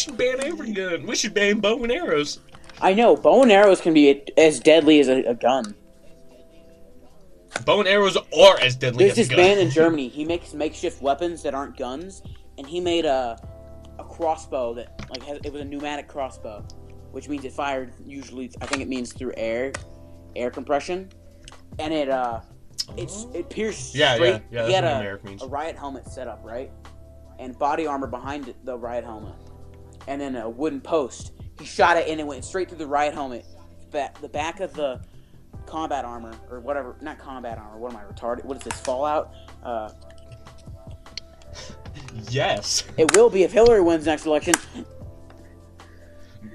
every gun. We should ban bow and arrows. I know bow and arrows can be as deadly as a gun. Bow and arrows are as deadly There's as this a gun. man in Germany. He makes makeshift weapons that aren't guns, and he made a crossbow that it was a pneumatic crossbow, which means it fired usually. I think it means through air compression, and it pierced Yeah, straight. yeah, He that's had what numeric means. a riot helmet set up, right, and body armor behind the riot helmet, and then a wooden post. He shot it and it went straight through the riot helmet, the back of the combat armor or whatever. Not combat armor. What am I, retarded? What is this? Fallout? Yes. It will be if Hillary wins next election.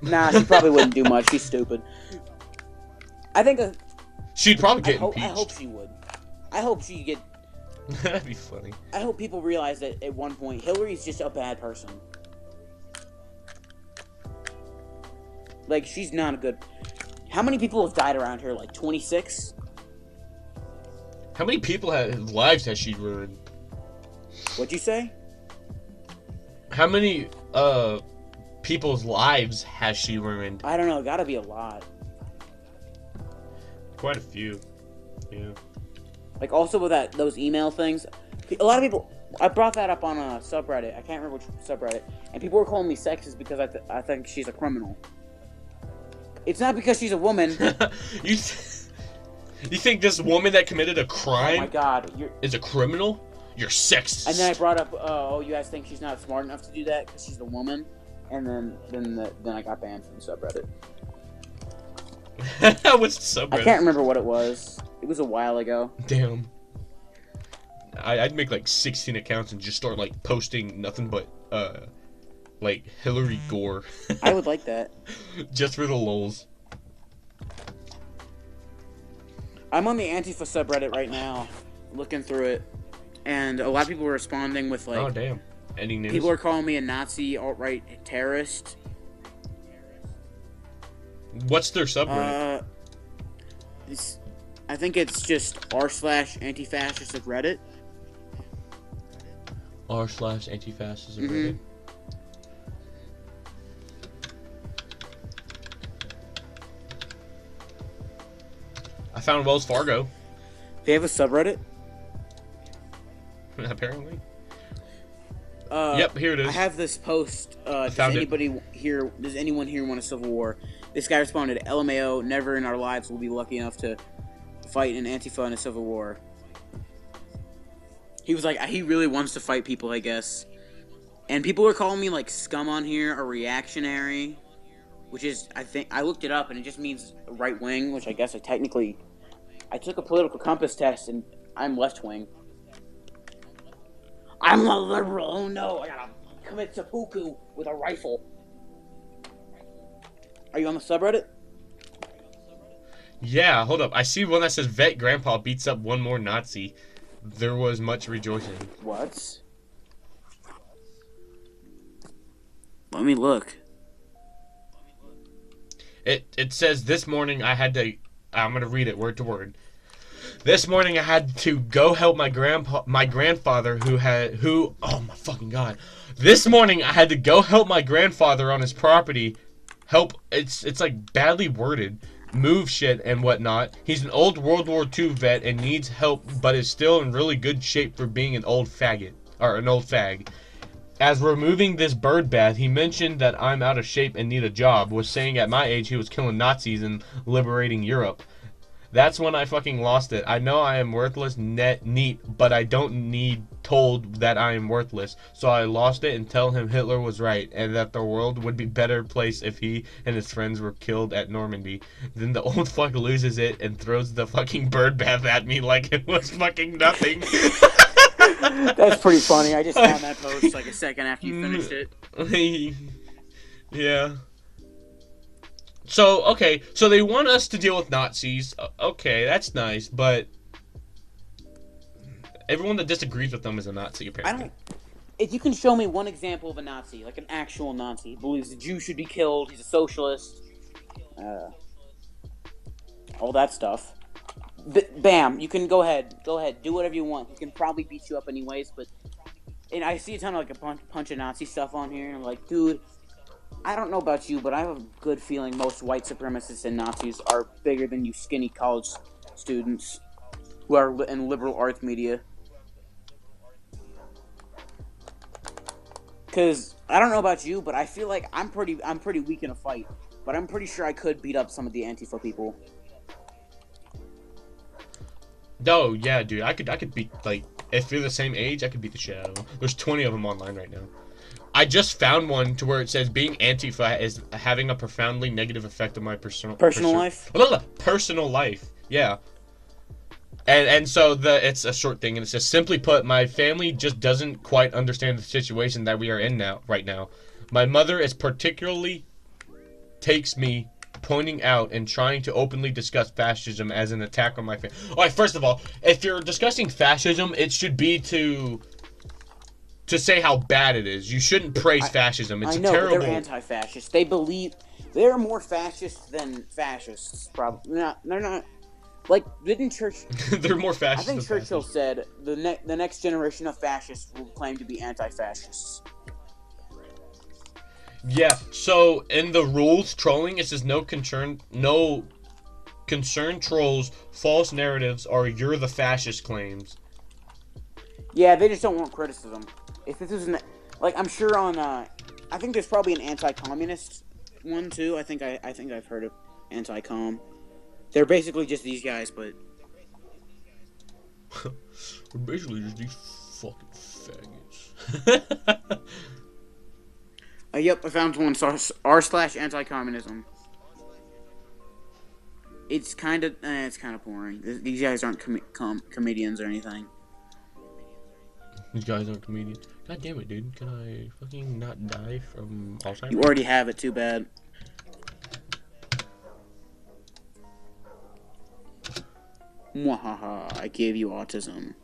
Nah, she probably wouldn't do much. She's stupid. I think. She'd probably I get hope impeached. she would. I hope she get. That'd be funny. I hope people realize that at one point Hillary's just a bad person. Like, she's not a good. How many people have died around here? Like 26? How many lives has she ruined? What'd you say? How many people's lives has she ruined? I don't know. Gotta be a lot. Quite a few. Yeah. Like, also with those email things. A lot of people. I brought that up on a subreddit. I can't remember which subreddit. And people were calling me sexist because I think she's a criminal. It's not because she's a woman. You think this woman that committed a Oh crime my god. is a criminal? You're sexist. And then I brought up, oh, you guys think she's not smart enough to do that because she's a woman? And then I got banned from the subreddit. What's the subreddit? I can't remember what it was. It was a while ago. Damn. I'd make like 16 accounts and just start like posting nothing but like Hillary Gore. I would like that. Just for the lulz. I'm on the Antifa subreddit right now, looking through it, and a lot of people are responding with like, Oh damn. Any news? people are calling me a Nazi alt-right terrorist. What's their subreddit? I think it's just r/antifascist of Reddit. r/antifascism. Mhm. I found Wells Fargo. They have a subreddit. Apparently. Uh, Yep, here it is. I have this post. Does found it. anyone here want a civil war? This guy responded, LMAO, never in our lives will be lucky enough to fight an Antifa in a civil war. He was like, he really wants to fight people, I guess. And people are calling me like scum on here, or reactionary, which is, I looked it up and it just means right wing, which I guess I took a political compass test and I'm left wing. I'm a liberal. Oh no, I gotta commit seppuku with a rifle. Are you on the subreddit? Yeah, hold up. I see one that says vet grandpa beats up one more Nazi. There was much rejoicing. What? Let me look. It says this morning I had to. I'm gonna read it word to word. This morning I had to go help my grandfather who. Oh my fucking god! This morning I had to go help my grandfather on his property. Help. It's like badly worded. Move shit and whatnot. He's an old World War II vet and needs help, but is still in really good shape for being an old faggot or an old fag. As we're moving this bird bath, he mentioned that I'm out of shape and need a job. Was saying at my age he was killing Nazis and liberating Europe. That's when I fucking lost it. I know I am worthless, neat, but I don't need told that I am worthless. So I lost it and tell him Hitler was right and that the world would be a better place if he and his friends were killed at Normandy. Then the old fuck loses it and throws the fucking bird bath at me like it was fucking nothing. That's pretty funny. I just found that post like a second after you finished it. Yeah. So, okay, so they want us to deal with Nazis. Okay, that's nice, but everyone that disagrees with them is a Nazi, apparently. If you can show me one example of a Nazi, like an actual Nazi, believes the Jews should be killed, he's a socialist, all that stuff. Bam, you can go ahead, do whatever you want. He can probably beat you up anyways, but... And I see a ton of, like, a bunch of Nazi stuff on here, and I'm like, dude... I don't know about you, but I have a good feeling most white supremacists and Nazis are bigger than you skinny college students who are in liberal arts media. Because I don't know about you, but I feel like I'm pretty weak in a fight. But I'm pretty sure I could beat up some of the Antifa people. Oh yeah, dude, I could beat, like, if you're the same age, I could beat the shit out of them. There's 20 of them online right now. I just found one to where it says being Antifa is having a profoundly negative effect on my personal life. Personal life, yeah. And so it's a short thing, and it says, simply put, my family just doesn't quite understand the situation that we are in right now. My mother is particularly takes me pointing out and trying to openly discuss fascism as an attack on my family. All right, first of all, if you're discussing fascism, it should be to say how bad it is. You shouldn't praise fascism. It's terrible. They're anti-fascist. They believe they're more fascist than fascists. Probably not. They're not. Like, didn't Churchill? They're more fascist. I think Churchill said the next generation of fascists will claim to be anti-fascists. Yeah. So in the rules, trolling, it says no concern trolls false narratives or you're the fascist claims. Yeah, they just don't want criticism. If this isn't, like, I'm sure on, I think there's probably an anti-communist one too. I think I've heard of anti-com. They're basically just these guys, but we're basically just these fucking faggots. Yep, I found one. r/anti-communism. It's kind of boring. These guys aren't comedians or anything. These guys aren't comedians. God damn it, dude. Can I fucking not die from Alzheimer's? You already have it, too bad. Mwahaha, I gave you autism.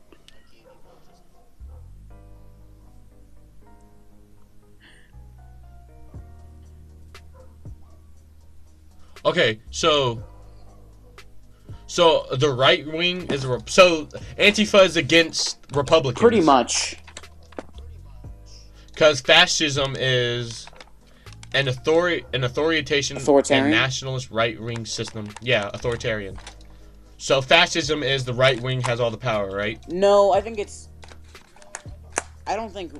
Okay, so the right wing is so Antifa is against Republicans. Pretty much. Because fascism is an authoritarian and nationalist right-wing system. Yeah, authoritarian. So fascism is the right wing has all the power, right? No, I think it's... I don't think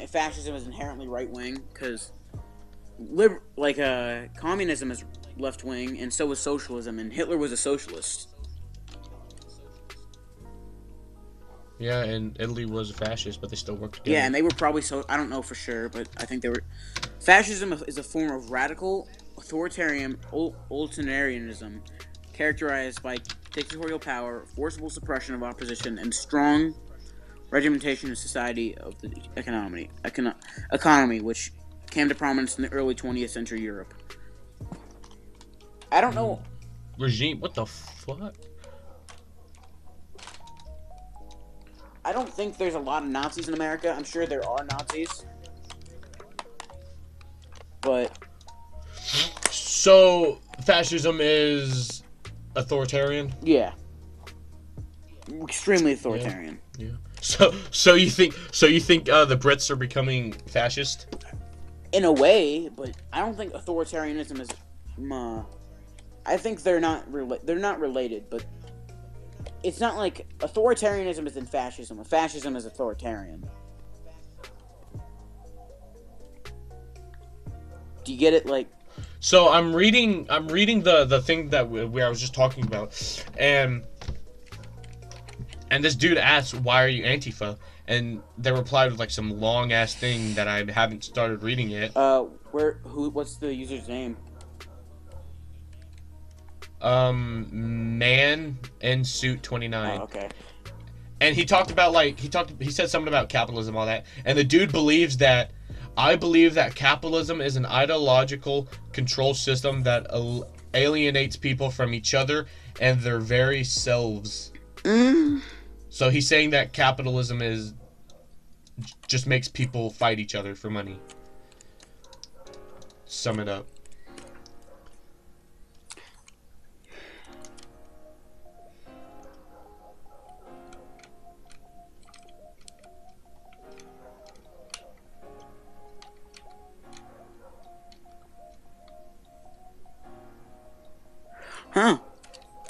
fascism is inherently right-wing, because communism is left-wing, and so is socialism, and Hitler was a socialist. Yeah, and Italy was a fascist, but they still worked together. Yeah, and they were probably I don't know for sure, but I think they were... Fascism is a form of radical, authoritarian, utilitarianism, characterized by dictatorial power, forcible suppression of opposition, and strong regimentation of society of the economy, which came to prominence in the early 20th century Europe. I don't know... Regime? What the fuck? I don't think there's a lot of Nazis in America. I'm sure there are Nazis. But... So, fascism is authoritarian. Yeah. Extremely authoritarian. Yeah. So you think the Brits are becoming fascist? In a way, but I don't think authoritarianism is. I think they're not related, but it's not like authoritarianism is in fascism. Fascism is authoritarian. Do you get it? Like, so I'm reading the thing that where I was just talking about, and this dude asked, "Why are you Antifa?" And they replied with like some long ass thing that I haven't started reading yet. What's the user's name? Man in suit 29. Oh, okay. And he talked about he said something about capitalism, all that. And the dude believes that I believe that capitalism is an ideological control system that alienates people from each other and their very selves. So he's saying that capitalism just makes people fight each other for money. Sum it up. Huh.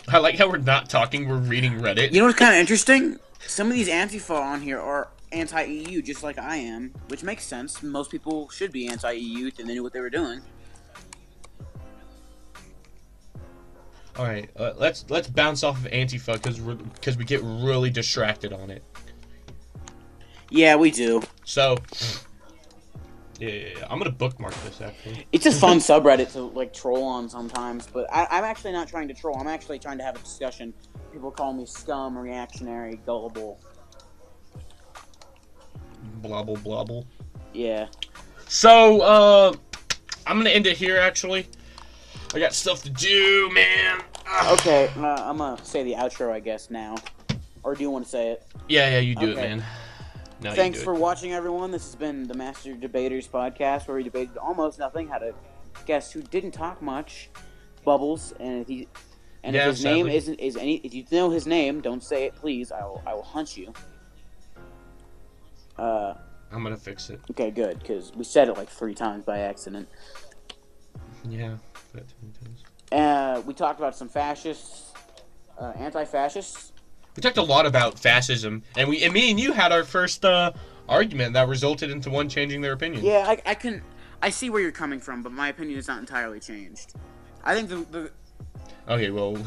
I like how we're not talking, we're reading Reddit. You know what's kind of interesting? Some of these Antifa on here are anti-EU, just like I am, which makes sense. Most people should be anti-EU if they knew what they were doing. All right, let's bounce off of Antifa because we get really distracted on it. Yeah, we do. So, yeah, I'm gonna bookmark this actually. It's a fun subreddit to like troll on sometimes, but I'm actually not trying to troll. I'm actually trying to have a discussion. People call me scum, reactionary, gullible. Blobble blobble. Yeah. So, I'm gonna end it here actually. I got stuff to do, man. Okay, I'm gonna say the outro, I guess, now. Or do you want to say it? Yeah, you do it, Okay. man. No, Thanks you do for it. watching, everyone. This has been the Master Debaters podcast, where we debated almost nothing. Had a guest who didn't talk much, Bubbles, and if Yeah, his name sadly. if you know his name, don't say it, please. I will hunt you. I'm gonna fix it. Okay, good, because we said it like 3 times by accident. Yeah. 15 times. We talked about some fascists, anti-fascists. We talked a lot about fascism, and me and you had our first argument that resulted into one changing their opinion. Yeah, I see where you're coming from, but my opinion is not entirely changed. I think the Okay, well,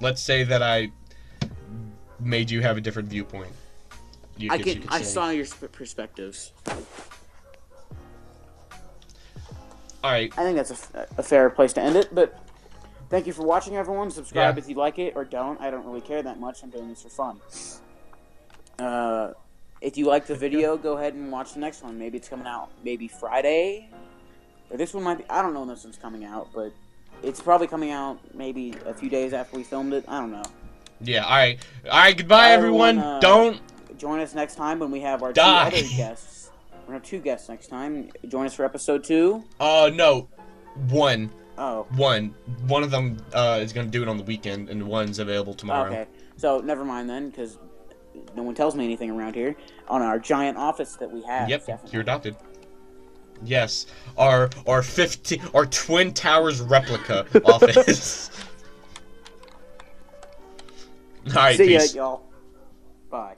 let's say that I made you have a different viewpoint. I saw your perspectives. All right. I think that's a fair place to end it, but thank you for watching, everyone. Subscribe Yeah. if you like it, or don't. I don't really care that much. I'm doing this for fun. If you like the video, go ahead and watch the next one. Maybe it's coming out maybe Friday, or this one might be. I don't know when this one's coming out, but it's probably coming out maybe a few days after we filmed it. I don't know. Yeah. All right. Goodbye, Bye, everyone. everyone. Don't Join us next time when we have our Die. 2 other guests. We're gonna have 2 guests next time. Join us for episode 2. no. One Oh. of them is gonna do it on the weekend, and one's available tomorrow. Okay. So never mind then, because no one tells me anything around here. On our giant office that we have. Yep. Definitely. You're adopted. Yes. Our Twin Towers replica office. All right. See ya, Peace. y'all. Bye.